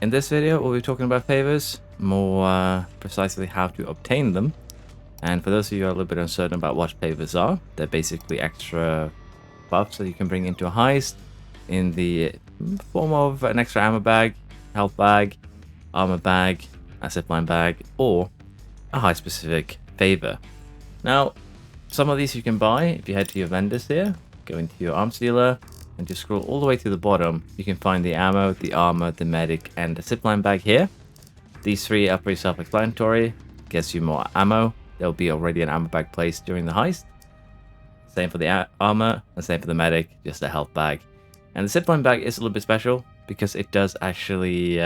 In this video, we'll be talking about favors, more precisely how to obtain them. And for those of you who are a little bit uncertain about what favors are, they're basically extra buffs that you can bring into a heist in the form of an extra ammo bag, health bag, armor bag, a zipline bag, or a heist-specific favor. Now, some of these you can buy if you head to your vendors here, go into your arms dealer, and just scroll all the way to the bottom. You can find the ammo, the armor, the medic, and the zipline bag here. These three are pretty self-explanatory. Gets you more ammo. There'll be already an ammo bag placed during the heist. Same for the armor, and same for the medic, just a health bag. And the zipline bag is a little bit special because it does actually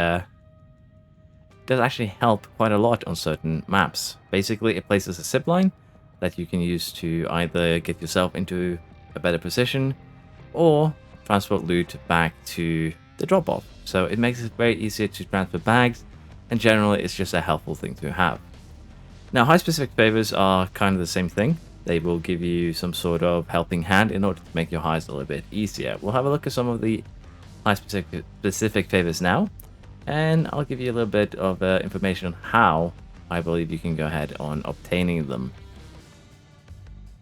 help quite a lot on certain maps. Basically, it places a zipline that you can use to either get yourself into a better position or transport loot back to the drop-off. So it makes it very easier to transfer bags, and generally it's just a helpful thing to have. Now, heist-specific favors are kind of the same thing. They will give you some sort of helping hand in order to make your heist a little bit easier. We'll have a look at some of the heist-specific favors now, and I'll give you a little bit of information on how I believe you can go ahead on obtaining them.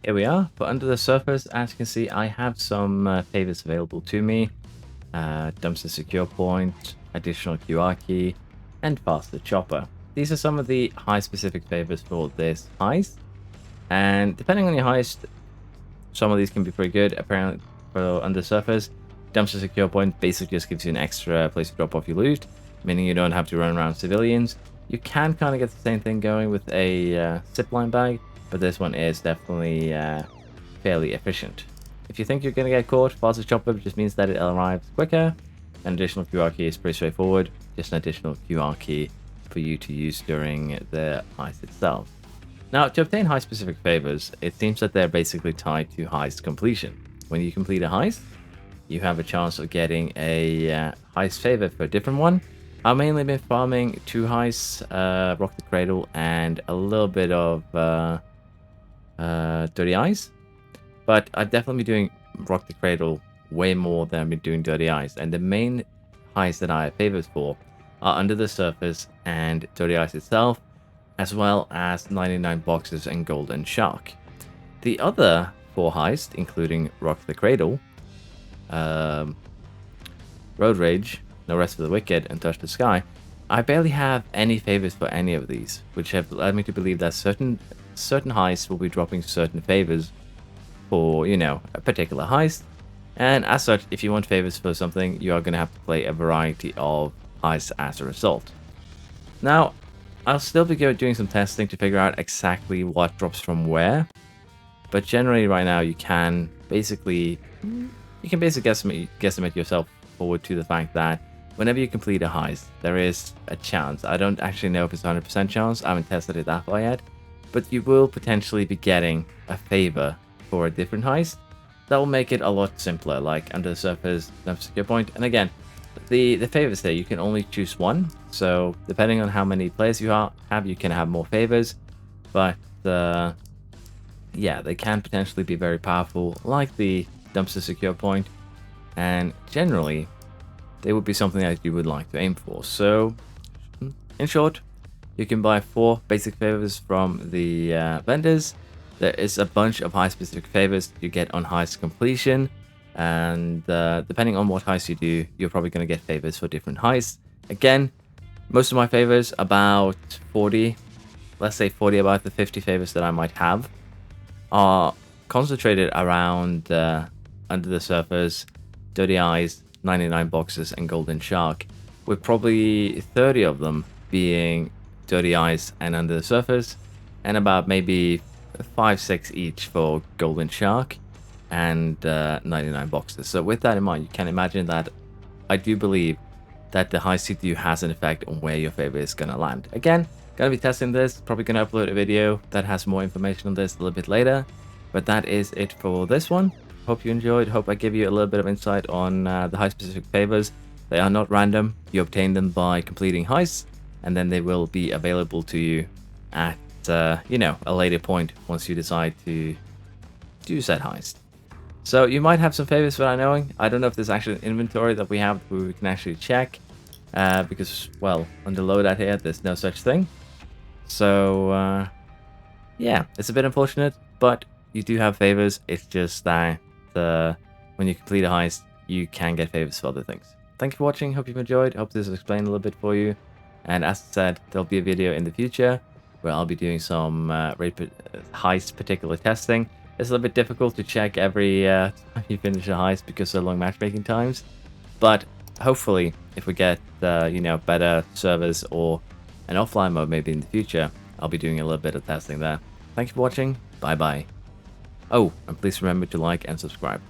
Here we are, but under the surface, as you can see, I have some favors available to me. Dumpster secure point, additional QR key, and faster chopper. These are some of the heist-specific favors for this heist. And depending on your heist, some of these can be pretty good. Apparently, for under the surface, dumpster secure point basically just gives you an extra place to drop off your loot, meaning you don't have to run around civilians. You can kind of get the same thing going with a zipline bag, but this one is definitely fairly efficient. If you think you're going to get caught, faster chopper just means that it arrives quicker. An additional QR key is pretty straightforward, just an additional QR key for you to use during the heist itself. Now, to obtain heist-specific favors, it seems that they're basically tied to heist completion. When you complete a heist, you have a chance of getting a heist favor for a different one. I've mainly been farming 2 heists, Rock the Cradle, and a little bit of Dirty Eyes. But I've definitely been doing Rock the Cradle way more than I've been doing Dirty Eyes. And the main heists that I have favors for are Under the Surface and Dirty Eyes itself, as well as 99 Boxes and Golden Shark. The other 4 heists, including Rock the Cradle, Road Rage, No Rest for the Wicked, and Touch the Sky, I barely have any favors for any of these, which have led me to believe that certain heists will be dropping certain favors for, you know, a particular heist. And as such, if you want favors for something, you are going to have to play a variety of heists as a result. Now, I'll still be doing some testing to figure out exactly what drops from where, but generally right now you can basically guesstimate yourself forward to the fact that whenever you complete a heist, there is a chance. I don't actually know if it's 100% chance, I haven't tested it that far yet, but you will potentially be getting a favor for a different heist that will make it a lot simpler, like Under the Surface, Dumpster secure point. And again, the favors there, you can only choose one, so depending on how many players you have, you can have more favors, but yeah, they can potentially be very powerful, like the Dumpster secure point, and generally they would be something that you would like to aim for. So in short, you can buy 4 basic favors from the vendors. There is a bunch of heist-specific favors you get on heist completion, and depending on what heist you do, you're probably going to get favors for different heists. Again, most of my favors, about 40, let's say 40 about the 50 favors that I might have, are concentrated around Under the Surface, Dirty Eyes, 99 Boxes, and Golden Shark, with probably 30 of them being Dirty Eyes and Under the Surface, and about maybe 5-6 each for Golden Shark and 99 Boxes. So with that in mind, you can imagine that I do believe that the heist you do has an effect on where your favor is going to land. Again, going to be testing this, probably going to upload a video that has more information on this a little bit later, but that is it for this one. Hope you enjoyed, hope I give you a little bit of insight on the heist-specific favors. They are not random, you obtain them by completing heists, and then they will be available to you at you know, a later point once you decide to do said heist. So you might have some favors without knowing. I don't know if there's actually an inventory that we have where we can actually check. because, well, on the loadout here, there's no such thing. So, yeah, it's a bit unfortunate, but you do have favors. It's just that when you complete a heist, you can get favors for other things. Thank you for watching. Hope you've enjoyed. Hope this has explained a little bit for you. And as I said, there'll be a video in the future where I'll be doing some heist particular testing. It's a little bit difficult to check every time you finish a heist because of long matchmaking times. But hopefully, if we get better servers or an offline mode maybe in the future, I'll be doing a little bit of testing there. Thank you for watching. Bye bye. Oh, and please remember to like and subscribe.